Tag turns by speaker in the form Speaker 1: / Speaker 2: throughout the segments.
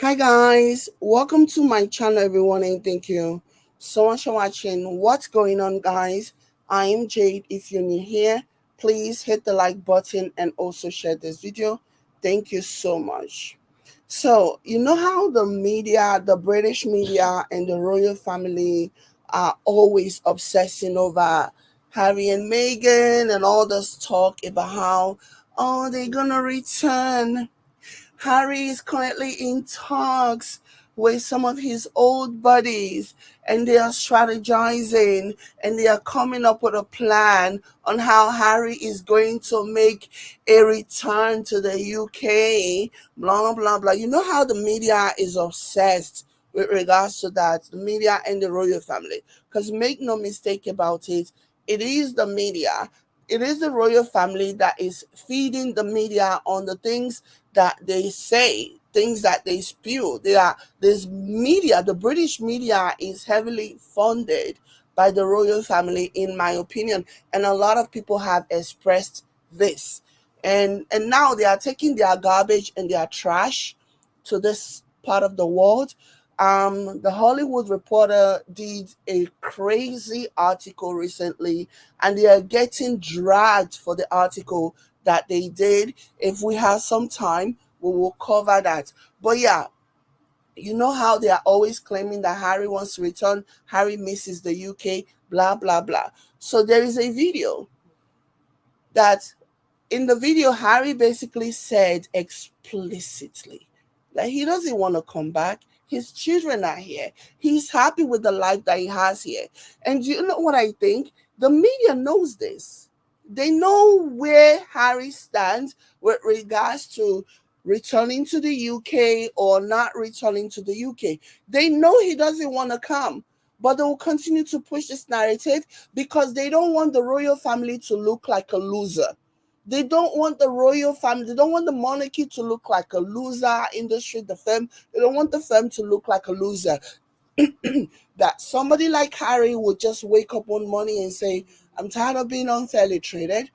Speaker 1: Hi guys, welcome to my channel everyone, and thank you so much for watching. What's going on guys? I am Jade. If you're new here, please hit the like button and also share this video. Thank you so much. So you know how the media, the British media and the royal family are always obsessing over Harry and Meghan and all this talk about how they're gonna return. Harry is currently in talks with some of his old buddies, and they are strategizing and they are coming up with a plan on how Harry is going to make a return to the UK. Blah, blah, blah. You know how the media is obsessed with regards to that, the media and the royal family. Because make no mistake about it, it is the media. It is the royal family that is feeding the media on the things that they say, things that they spew. This media, the British media, is heavily funded by the royal family, in my opinion, and a lot of people have expressed this. And now they are taking their garbage and their trash to this part of the world. The Hollywood Reporter did a crazy article recently, and they are getting dragged for the article that they did. If we have some time, we will cover that. But yeah, you know how they are always claiming that Harry wants to return, Harry misses the UK, blah, blah, blah. So there is a video that in the video, Harry basically said explicitly that he doesn't want to come back. His children are here. He's happy with the life that he has here. And you know what I think? The media knows this. They know where Harry stands with regards to returning to the UK or not returning to the UK. They know he doesn't want to come, but they will continue to push this narrative because they don't want the royal family to look like a loser. They don't want the royal family, they don't want the monarchy to look like a loser industry, the firm. They don't want the firm to look like a loser. That somebody like Harry would just wake up one morning and say, I'm tired of being unfairly treated.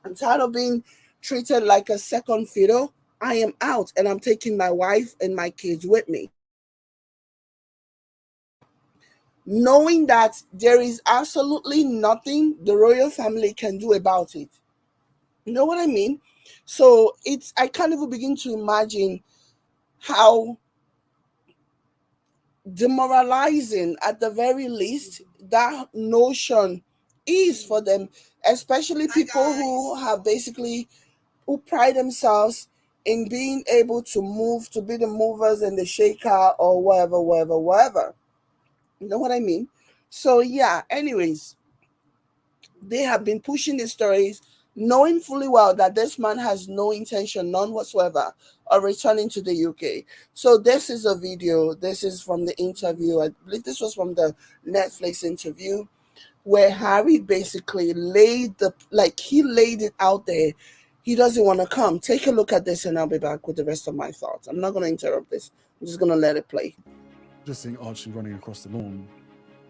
Speaker 1: I'm tired of being treated like a second fiddle. I am out and I'm taking my wife and my kids with me. Knowing that there is absolutely nothing the royal family can do about it. You know what I mean? So I can't even begin to imagine how demoralizing, at the very least, that notion is for them, especially people who have basically who pride themselves in being able to move, to be the movers and the shaker or whatever, whatever, whatever. You know what I mean? So yeah, anyways, they have been pushing these stories, knowing fully well that this man has no intention, none whatsoever, of returning to the UK. So this is a video. This is from the interview. I believe this was from the Netflix interview where Harry basically he laid it out there. He doesn't want to come. Take a look at this and I'll be back with the rest of my thoughts. I'm not going to interrupt this. I'm just going to let it play.
Speaker 2: Just seeing Archie running across the lawn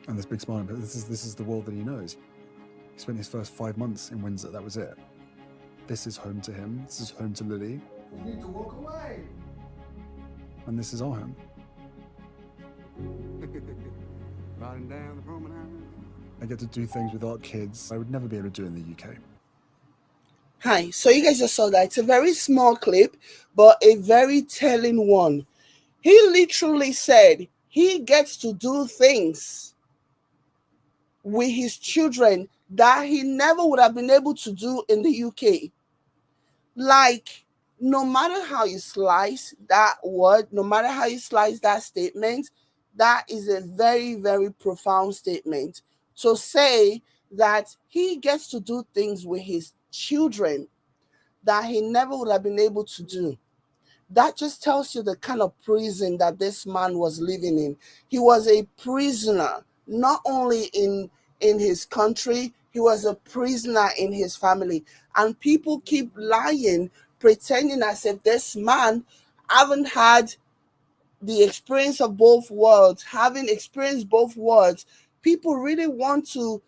Speaker 2: and this big smile, but this is the world that he knows. He spent his first 5 months in Windsor, that was it. This is home to him, this is home to Lily.
Speaker 3: We need to walk away.
Speaker 2: And this is our home.
Speaker 3: Riding down the promenade.
Speaker 2: I get to do things with our kids I would never be able to do in the UK.
Speaker 1: Hi, so you guys just saw that. It's a very small clip, but a very telling one. He literally said he gets to do things with his children that he never would have been able to do in the UK. Like, no matter how you slice that word, no matter how you slice that statement, that is a very, very profound statement. To say that he gets to do things with his children that he never would have been able to do. That just tells you the kind of prison that this man was living in. He was a prisoner, not only in his country, he was a prisoner in his family. And people keep lying, pretending as if this man haven't had the experience of both worlds. Having experienced both worlds, people really want to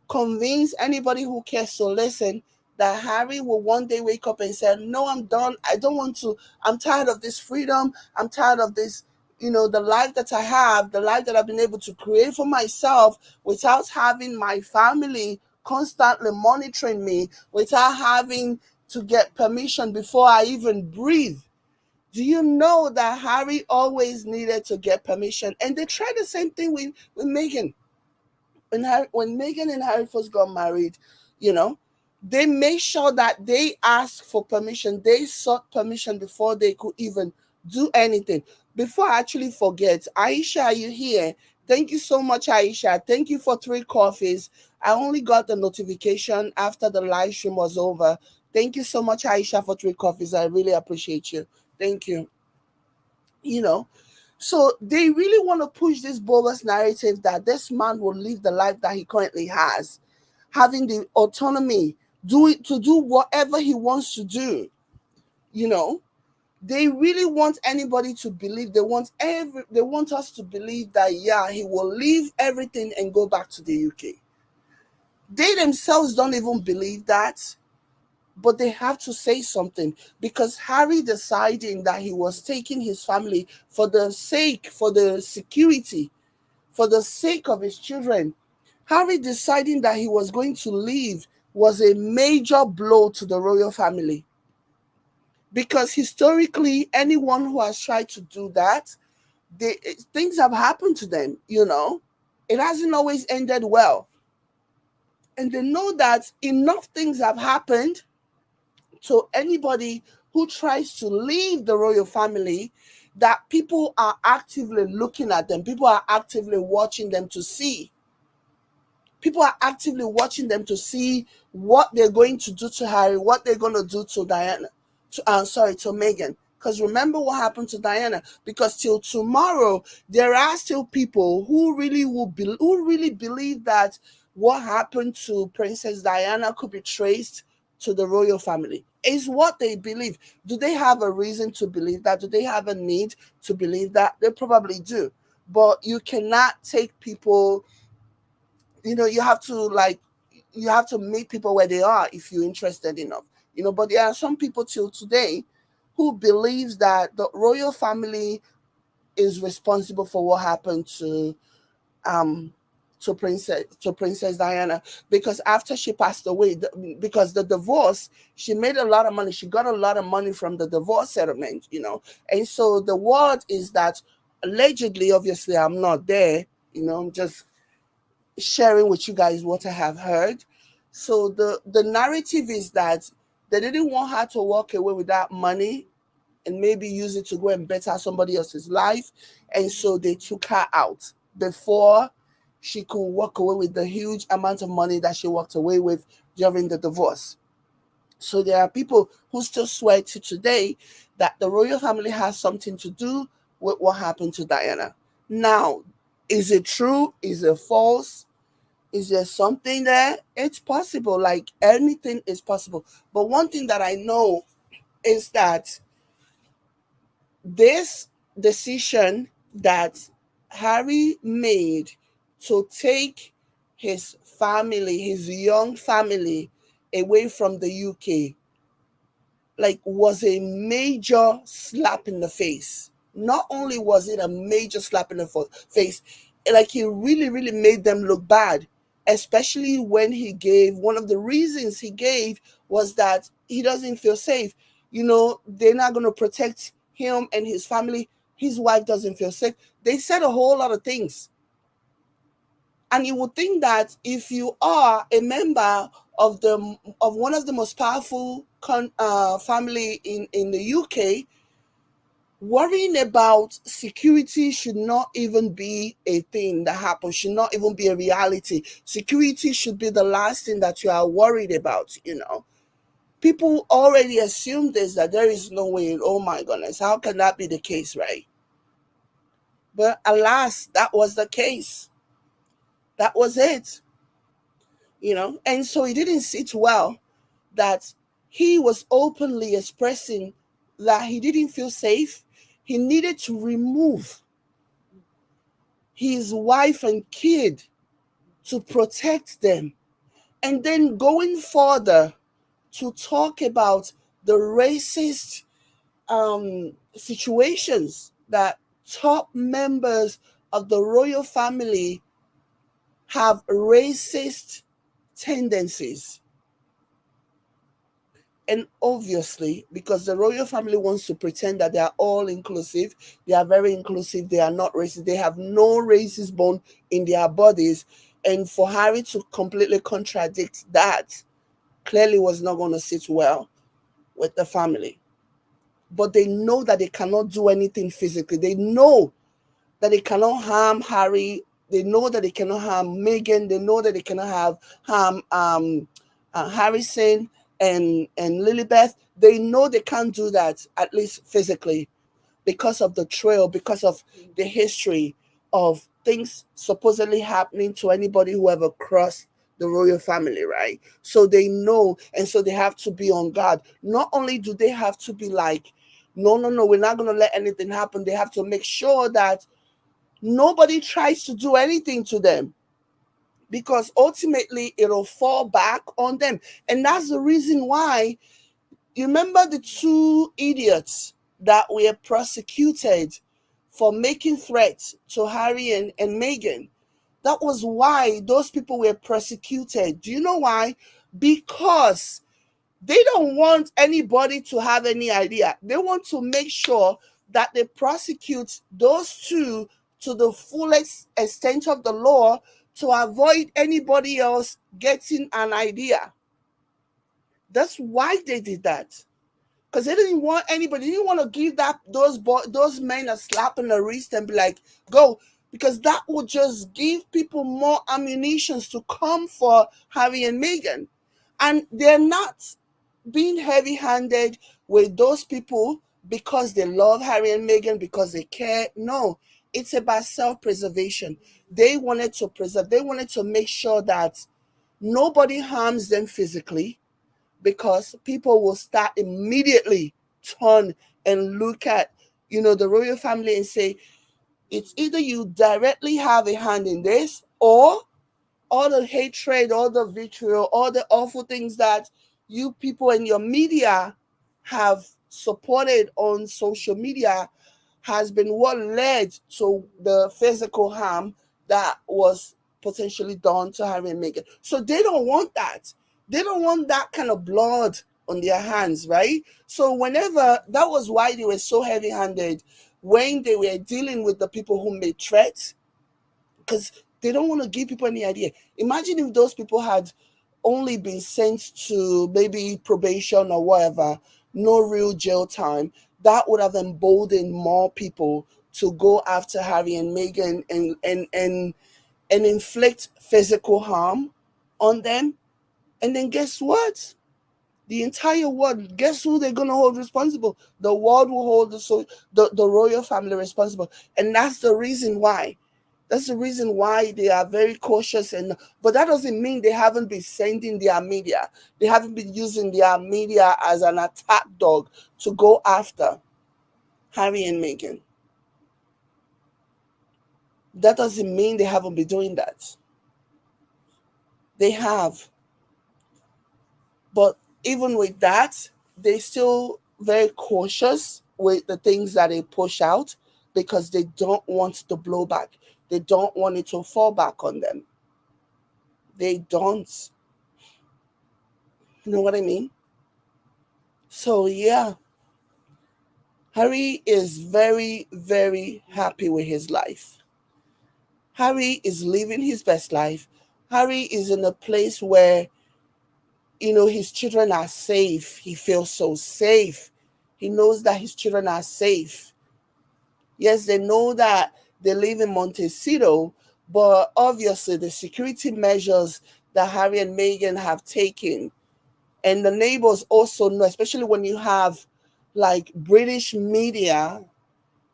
Speaker 1: convince anybody who cares to listen that Harry will one day wake up and say, no, I'm done. I don't want to. I'm tired of this freedom. I'm tired of this, the life that I have, the life that I've been able to create for myself without having my family constantly monitoring me, without having to get permission before I even breathe. Do you know that Harry always needed to get permission? And they tried the same thing with Meghan. When Meghan and Harry first got married, you know, they made sure that they asked for permission. They sought permission before they could even do anything. Before I actually forget, Aisha, are you here? Thank you so much, Aisha. Thank you for 3 coffees. I only got the notification after the live stream was over. Thank you so much, Aisha, for 3 coffees. I really appreciate you. Thank you. You know, so they really want to push this bogus narrative that this man will live the life that he currently has, having the autonomy, to do whatever he wants to do. You know, they really want anybody to believe. They want us to believe that yeah, he will leave everything and go back to the UK. They themselves don't even believe that, but they have to say something because Harry deciding that he was taking his family for the security, for the sake of his children. Harry deciding that he was going to leave was a major blow to the royal family because historically, anyone who has tried to do that, things have happened to them. It hasn't always ended well, and they know that enough things have happened to anybody who tries to leave the royal family, that people are actively looking at them. People are actively watching them to see. People are actively watching them to see what they're going to do to Harry, what they're going to do to Diana, to Meghan. Because remember what happened to Diana. Because till tomorrow, there are still people who really believe that what happened to Princess Diana could be traced to the royal family. Is what they believe. Do they have a reason to believe that? Do they have a need to believe that? They probably do. But you cannot take people, you have to meet people where they are if you're interested enough. But there are some people till today who believes that the royal family is responsible for what happened um to Princess Diana, because after she passed away, because the divorce, she made a lot of money. She got a lot of money from the divorce settlement, and so the word is that allegedly, obviously, I'm not there, I'm just sharing with you guys what I have heard. So the narrative is that they didn't want her to walk away with that money and maybe use it to go and better somebody else's life. And so they took her out before she could walk away with the huge amount of money that she walked away with during the divorce. So there are people who still swear to today that the royal family has something to do with what happened to Diana. Now, is it true? Is it false? Is there something there? It's possible. Like anything is possible. But one thing that I know is that this decision that Harry made to take his family, his young family, away from the UK, like, was a major slap in the face. Not only was it a major slap in the face, like, he really, really made them look bad, especially when he gave one of the reasons he gave was that he doesn't feel safe. They're not going to protect him and his family. His wife doesn't feel safe. They said a whole lot of things. And you would think that if you are a member of one of the most powerful family in the UK, worrying about security should not even be a thing that happens, should not even be a reality. Security should be the last thing that you are worried about. People already assume this, that there is no way. Oh my goodness, how can that be the case, right? But alas, that was the case. That was it. And so it didn't sit well that he was openly expressing that he didn't feel safe. He needed to remove his wife and kid to protect them. And then going further to talk about the racist situations that top members of the royal family have racist tendencies. And obviously, because the royal family wants to pretend that they are all inclusive, they are very inclusive, they are not racist, they have no racist bone in their bodies. And for Harry to completely contradict that clearly was not going to sit well with the family. But they know that they cannot do anything physically. They know that they cannot harm Harry. They know that they cannot harm Meghan. They know that they cannot harm Harrison and Lilibeth. They know they can't do that, at least physically, because of the trail, because of the history of things supposedly happening to anybody who ever crossed the royal family, right? So they know, and so they have to be on guard. Not only do they have to be like, no, no, no, we're not going to let anything happen. They have to make sure that nobody tries to do anything to them, because ultimately it'll fall back on them. And that's the reason why, you remember the two idiots that were prosecuted for making threats to Harry and Meghan? That was why those people were prosecuted. Do you know why? Because they don't want anybody to have any idea. They want to make sure that they prosecute those two to the fullest extent of the law to avoid anybody else getting an idea. That's why they did that. Because they didn't want anybody, they didn't want to give those men a slap in the wrist and be like, go. Because that would just give people more ammunition to come for Harry and Meghan. And they're not being heavy-handed with those people because they love Harry and Meghan, because they care. No, it's about self-preservation. They wanted to preserve, they wanted to make sure that nobody harms them physically, because people will start immediately turn and look at, the royal family and say, it's either you directly have a hand in this, or all the hatred, all the vitriol, all the awful things that you people in your media have supported on social media has been what led to the physical harm that was potentially done to Harry and Meghan. So they don't want that. They don't want that kind of blood on their hands, right? So whenever, that was why they were so heavy-handed when they were dealing with the people who made threats, because they don't want to give people any idea. Imagine if those people had only been sent to maybe probation or whatever, no real jail time. That would have emboldened more people to go after Harry and Meghan and inflict physical harm on them. And then guess what? The entire world, guess who they're going to hold responsible? The world will hold the royal family responsible. And that's the reason why. That's the reason why they are very cautious. But that doesn't mean they haven't been sending their media. They haven't been using their media as an attack dog to go after Harry and Meghan. That doesn't mean they haven't been doing that. They have. But even with that, they still very cautious with the things that they push out, because they don't want the blowback. They don't want it to fall back on them. They don't. You know what I mean? So yeah, Harry is very, very happy with his life. Harry is living his best life. Harry is in a place where, his children are safe. He feels so safe. He knows that his children are safe. Yes, they know that they live in Montecito, but obviously the security measures that Harry and Meghan have taken, and the neighbors also know, especially when you have like British media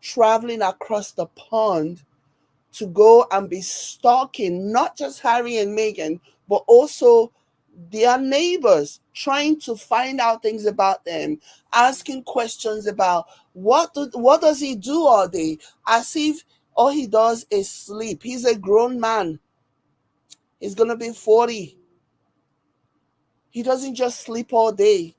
Speaker 1: traveling across the pond to go and be stalking not just Harry and Meghan, but also their neighbors, trying to find out things about them, asking questions about what does he do all day, as if all he does is sleep. He's a grown man. He's gonna be 40. He doesn't just sleep all day.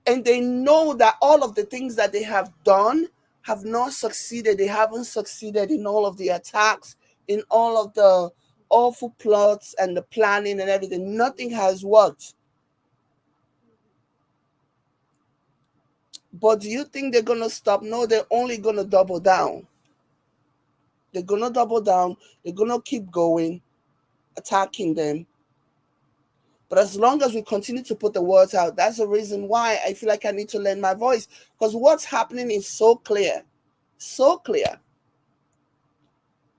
Speaker 1: And they know that all of the things that they have done have not succeeded. They haven't succeeded in all of the attacks, in all of the awful plots and the planning and everything. Nothing has worked. But do you think they're going to stop? No, they're only going to double down. They're going to double down. They're going to keep going, attacking them. But as long as we continue to put the words out, that's the reason why I feel like I need to lend my voice. Because what's happening is so clear. So clear.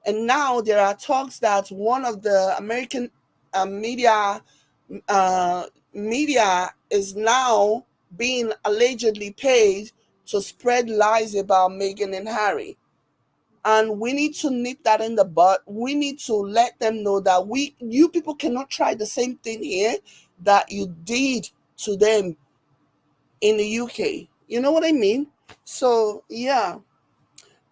Speaker 1: And now there are talks that one of the American media is now being allegedly paid to spread lies about Meghan and Harry. And we need to nip that in the bud. We need to let them know that you people cannot try the same thing here that you did to them in the UK. You know what I mean? So yeah.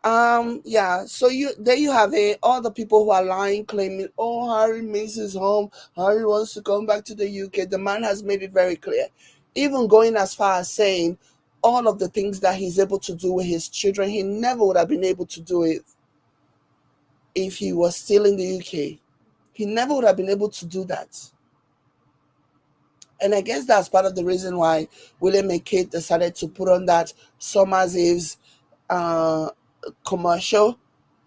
Speaker 1: So there you have it. All the people who are lying, claiming, oh, Harry misses home, Harry wants to come back to the UK. The man has made it very clear, even going as far as saying all of the things that he's able to do with his children, he never would have been able to do it if he was still in the UK. He never would have been able to do that. And I guess that's part of the reason why William and Kate decided to put on that Summer's Eve's commercial,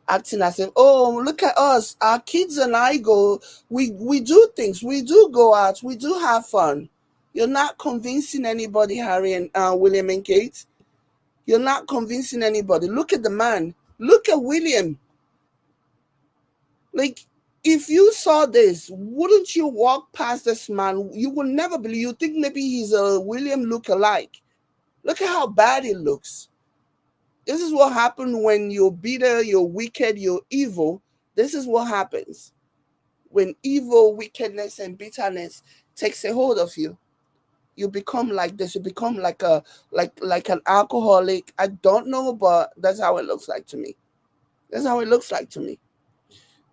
Speaker 1: acting as if, oh, look at us, our kids and I go, we do things, we do go out, we do have fun. You're not convincing anybody, Harry and William and Kate. You're not convincing anybody. Look at the man. Look at William. Like, if you saw this, wouldn't you walk past this man? You would never believe. You think maybe he's a William look-alike. Look at how bad he looks. This is what happens when you're bitter, you're wicked, you're evil. This is what happens when evil, wickedness, and bitterness takes a hold of you. You become like this. You become like an alcoholic. I don't know, but that's how it looks like to me. That's how it looks like to me.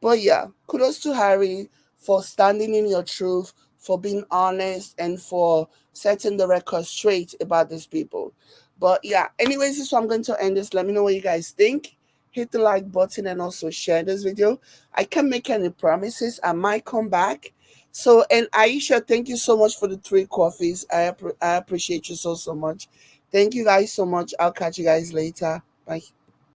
Speaker 1: But yeah, kudos to Harry for standing in your truth, for being honest, and for setting the record straight about these people. But yeah, anyways, this is how I'm going to end this. Let me know what you guys think. Hit the like button and also share this video. I can't make any promises. I might come back. So, and Aisha, thank you so much for the 3 coffees. I appreciate you so much. Thank you guys so much. I'll catch you guys later. Bye.